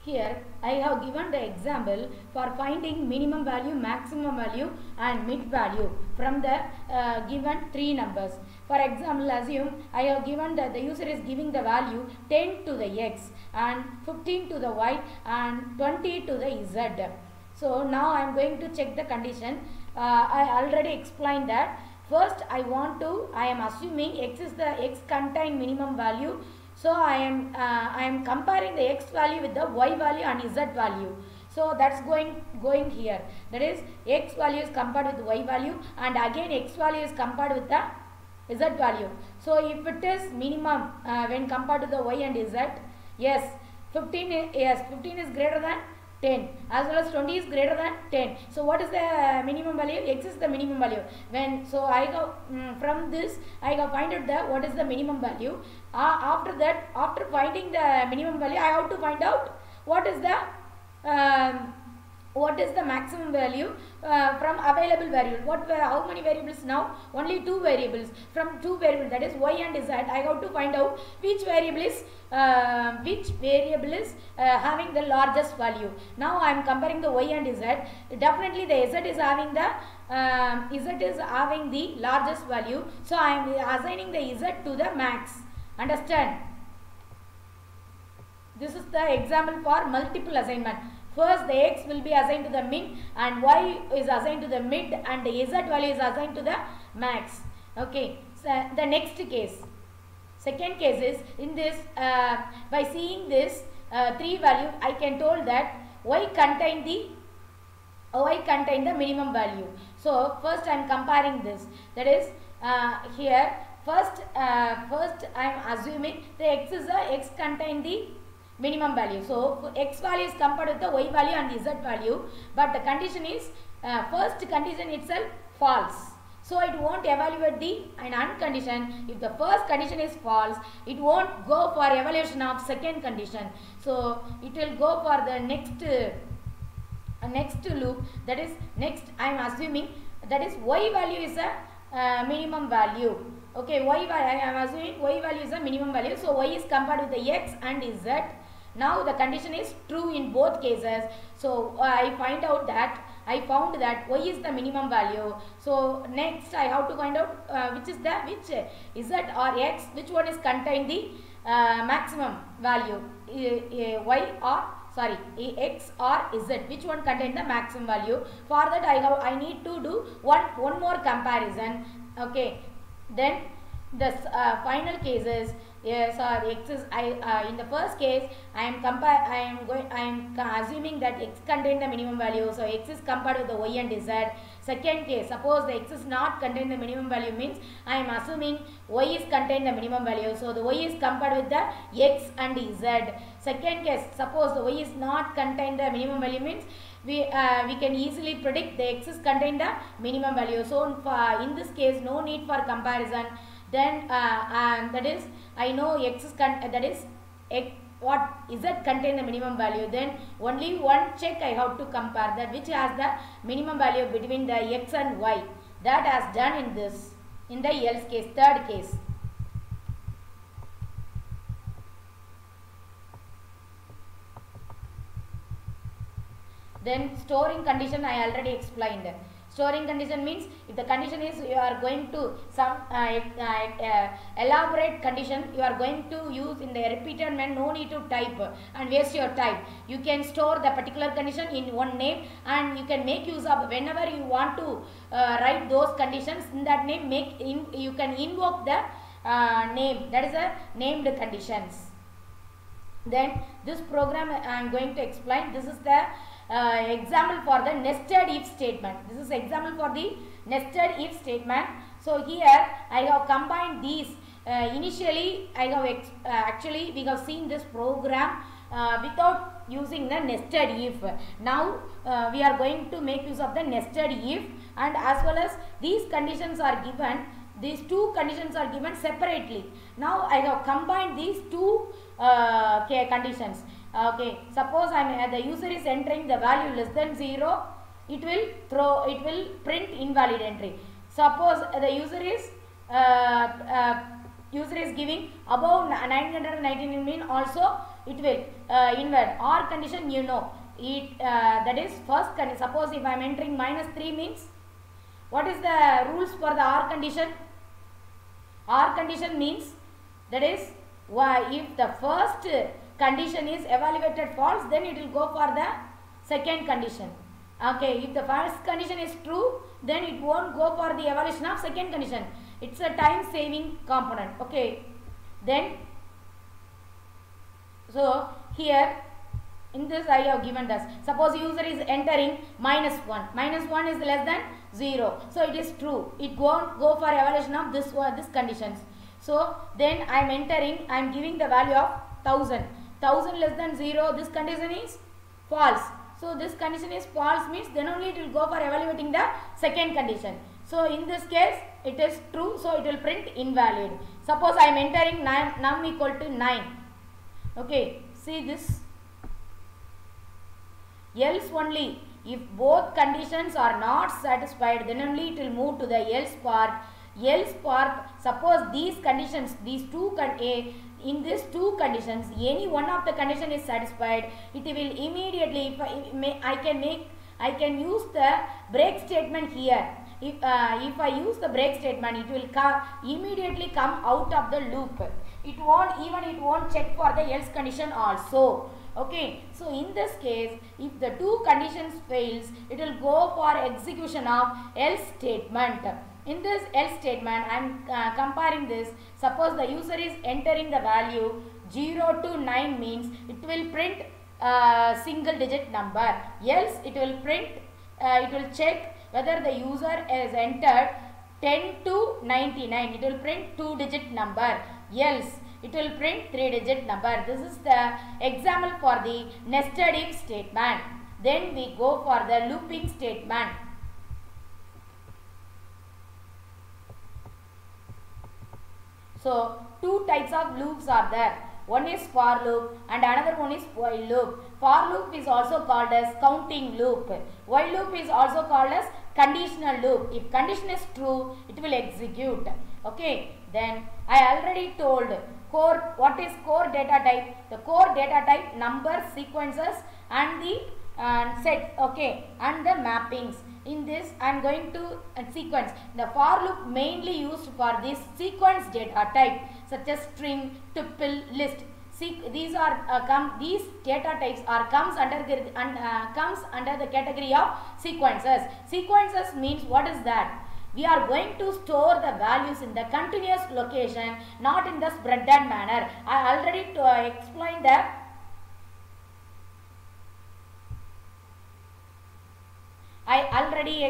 here I have given the example for finding minimum value, maximum value and mid value from the given three numbers. For example, assume I have given that the user is giving the value 10 to the x and 15 to the y and 20 to the z. So now I am going to check the condition. I already explained that. First I am assuming x is the x contain minimum value. So I am comparing the x value with the y value and z value. So that's going here. That is, x value is compared with y value and again x value is compared with the z value. So if it is minimum when compared to the y and z, yes, 15 is greater than 10 as well as 20 is greater than 10. So what is the minimum value? X is the minimum value. So I go from this I go find out what is the minimum value. After that, after finding the minimum value, I have to find out what is the maximum value from available variable. How many variables now? Only two variables. From two variables, that is y and z, I have to find out which variable is having the largest value. Now I am comparing the y and z. Definitely the z is having the largest value. So I am assigning the z to the max. Understand? This is the example for multiple assignment. First the x will be assigned to the min and y is assigned to the mid and the z value is assigned to the max. Okay. So the next case. Second case is in this by seeing this three value, I can told that y contain the minimum value. So first I am comparing this. That is here first I am assuming the x is the x contain the minimum value. So x value is compared with the y value and the z value, but the condition is first condition itself false. So it won't evaluate the condition. If the first condition is false, it won't go for evaluation of second condition. So it will go for the next loop. That is, next I am assuming that is y value is a minimum value. Okay, I am assuming y value is a minimum value. So y is compared with the x and z. Now the condition is true in both cases. So I found that y is the minimum value. So next I have to find out which z or x, which one is contain the maximum value, x or z, which one contain the maximum value. For that I need to do one more comparison. Okay, then the final cases. Yes, or x is in the first case I am assuming that x contain the minimum value. So x is compared with the y and z. Second case, suppose the x is not contain the minimum value, means I am assuming y is contain the minimum value. So the y is compared with the x and z. Second case, suppose the y is not contain the minimum value, means we can easily predict the x is contain the minimum value. So in this case no need for comparison. Then that is, I know x is what z contain the minimum value. Then only one check I have to compare, that which has the minimum value between the x and y. That has done in the else case, third case. Then storing condition I already explained. Storing condition means if the condition is you are going to some elaborate condition, you are going to use in the repeated manner, no need to type and waste your time. You can store the particular condition in one name and you can make use of whenever you want to write those conditions in that name. You can invoke the name, that is a named conditions. Then this program I am going to explain. This is the example for the nested if statement. This is example for the nested if statement. So here I have combined these. Initially I have actually we have seen this program without using the nested if. Now we are going to make use of the nested if, and as well as these conditions are given. These two conditions are given separately. Now I have combined these two conditions. Okay, suppose the user is entering the value less than 0, it will print invalid entry. Suppose the user is giving above 999 mean, also it will invert. Or condition, you know it, that is first condition. Suppose if I am entering -3 means, what is the rules for the or condition? Or condition means, that is, if the first condition is evaluated false, then it will go for the second condition. Okay, if the first condition is true, then it won't go for the evaluation of second condition. It's a time saving component. Okay, then so here in this I have given this. Suppose user is entering -1. -1 is less than 0. So it is true. It won't go for evaluation of this conditions. So then I am entering, I am giving the value of 1000. 1000 less than 0. This condition is false. So this condition is false means then only it will go for evaluating the second condition. So in this case it is true. So it will print invalid. Suppose I am entering num equal to 9. Okay, see this. Else only, if both conditions are not satisfied, then only it will move to the else part. Else part, suppose these conditions, these two in these two conditions, any one of the condition is satisfied, it will immediately, I can use the break statement here. If I use the break statement, it will immediately come out of the loop. It won't check for the else condition also. Okay, so in this case, if the two conditions fails, it will go for execution of else statement. In this else statement, I am comparing this. Suppose the user is entering the value 0 to 9 means it will print single digit number. Else it will print, it will check whether the user has entered 10 to 99. It will print 2 digit number. Else it will print 3 digit number. This is the example for the nested if statement. Then we go for the looping statement. So two types of loops are there. One is for loop and another one is while loop. For loop is also called as counting loop. While loop is also called as conditional loop. If condition is true, it will execute. Okay, then I already told core, what is core data type? The core data type numbers, sequences and the sets, okay, and the mappings. In this I am going to sequence. The for loop mainly used for this sequence data type such as string, tuple, list. These are these data types are comes under the category of sequences. Sequences means, what is that? We are going to store the values in the continuous location, not in the spread manner. I already explained that. I already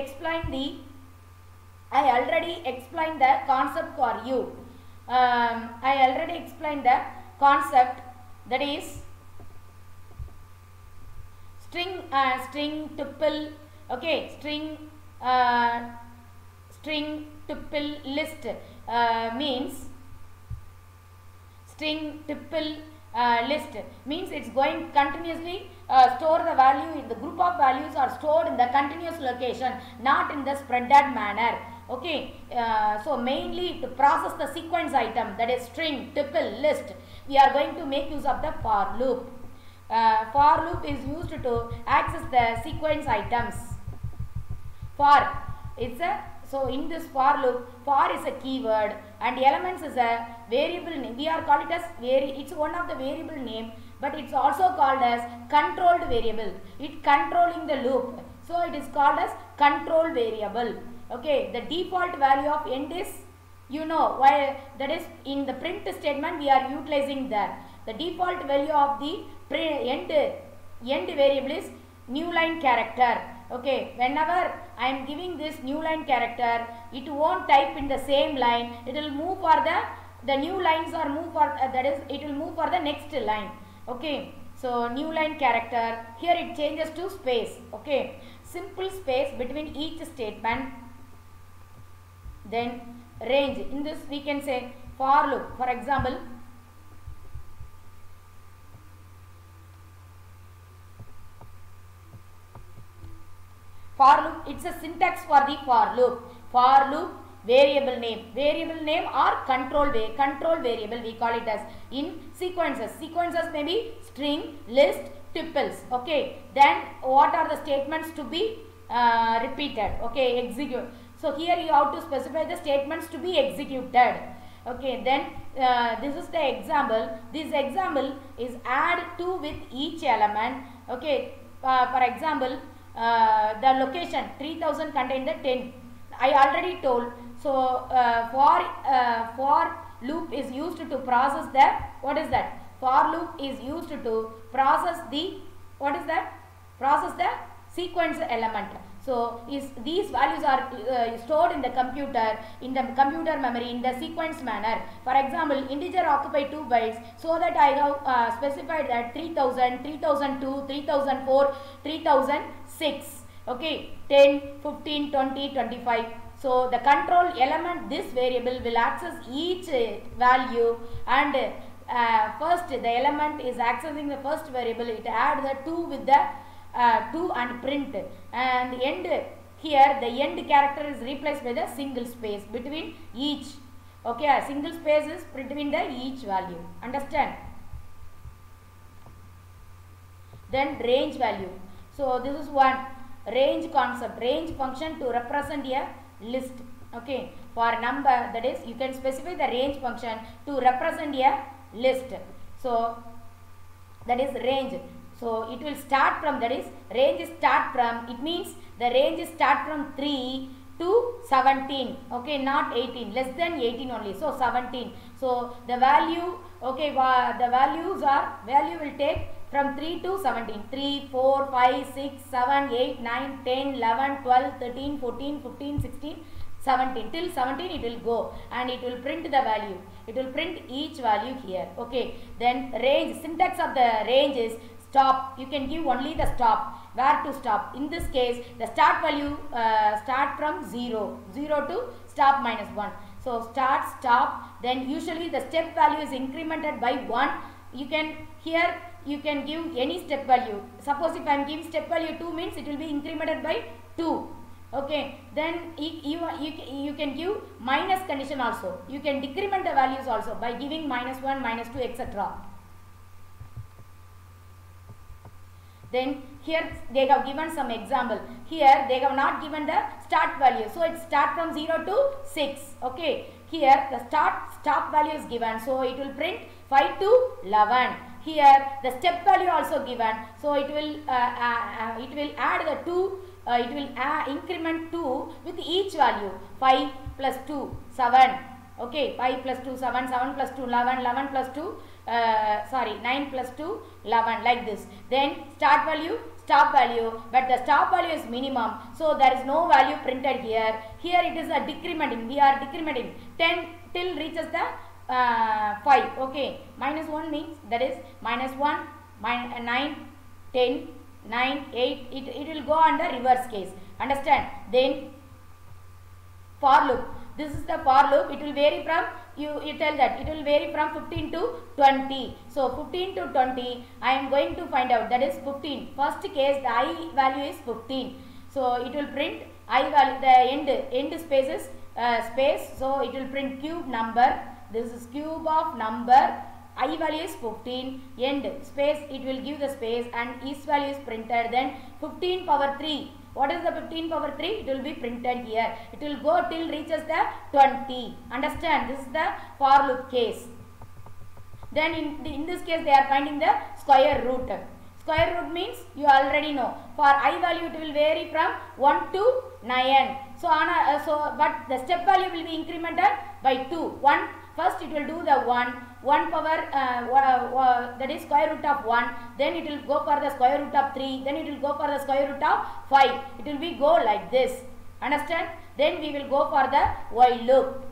explained the concept for you. I already explained the concept, that is string, tuple, okay, string, tuple, list means string, tuple, list means it's going continuously store the value in the group of values are stored in the continuous location, not in the spreaded manner. Okay, so mainly to process the sequence item, that is string, tuple, list, we are going to make use of the for loop. For loop is used to access the sequence items. For, it's a, so in this for loop, for is a keyword and elements is a variable name. We are called it as it's one of the variable name, but it's also called as controlled variable. It controlling the loop, so it is called as control variable. Okay, the default value of end is, you know, why that is in the print statement we are utilizing that. The default value of the end variable is new line character. Okay, whenever I am giving this new line character, it won't type in the same line. It will move for the new lines or move for that is it will move for the next line. Okay, so new line character, here it changes to space. Okay, simple space between each statement. Then range, in this we can say for loop. For example, for loop, it's a syntax for the for loop. For loop variable name. Variable name or control variable we call it as in sequences. Sequences may be string, list, tuples. Okay. Then what are the statements to be repeated? Okay, execute. So here you have to specify the statements to be executed. Okay, then this is the example. This example is add 2 with each element. Okay, for example, the location 3000 contain the 10. I already told. So for loop is used to process the, what is that? For loop is used to process the, what is that? Process the sequence element. So these values are stored in the computer memory in the sequence manner. For example, integer occupy 2 bytes, so that I have specified that 3000, 3002, 3004, 3006. Okay, 10, 15, 20, 25. So the control element, this variable will access each value, and first the element is accessing the first variable. It add the 2 with the 2 and print, and end here the end character is replaced by the single space between each. Okay, a single space is between the each value. Understand? Then range value. So this is one range concept, range function to represent a list. Okay, for number, that is you can specify the range function to represent a list. So that is range. So it will start from, that is range start from, it means the range start from 3 to 17. Okay, not 18, less than 18 only. So 17. So the value, okay, the values are, value will take from 3 to 17. 3, 4, 5, 6, 7, 8, 9, 10, 11, 12, 13, 14, 15, 16, 17. Till 17 it will go, and it will print the value. It will print each value here. Okay. Then range, syntax of the range is stop. You can give only the stop. Where to stop? In this case, the start value start from 0 to stop minus 1. So start, stop. Then usually the step value is incremented by 1. You can, here you can give any step value. Suppose if I am giving step value 2, means it will be incremented by 2. Okay. Then you can give minus condition also. You can decrement the values also by giving minus 1, minus 2, etc. Then here they have given some example. Here they have not given the start value. So it start from 0 to 6. Okay. Here the stop value is given. So it will print 5 to 11. Here the step value also given. So it will add the 2. It will increment 2 with each value. 5 plus 2, 7. Okay. 5 plus 2, 7. 7 plus 2, 11. 11 plus 2. 9 plus 2, 11, like this. Then start value, stop value, but the stop value is minimum, so there is no value printed here. Here it is a decrementing. We are decrementing 10 till reaches the 5. Okay, minus 1 means, that is minus 1, 9, 10, 9, 8. It will go under reverse case. Understand? Then for loop. This is the for loop. It will vary from, you tell that it will vary from 15 to 20. So 15 to 20 I am going to find out, that is 15. First case the I value is 15. So it will print I value, the end space is space. So it will print cube number. This is cube of number. I value is 15. End space, it will give the space, and each value is printed. Then 15 power 3. What is the 15 power 3? It will be printed here. It will go till reaches the 20. Understand? This is the for loop case. Then in this case they are finding the square root. Square root means you already know. For I value it will vary from 1 to 9. So but the step value will be incremented by 2. 1. First it will do the 1 power, that is square root of 1. Then it will go for the square root of 3. Then it will go for the square root of 5. It will be go like this. Understand? Then we will go for the while loop.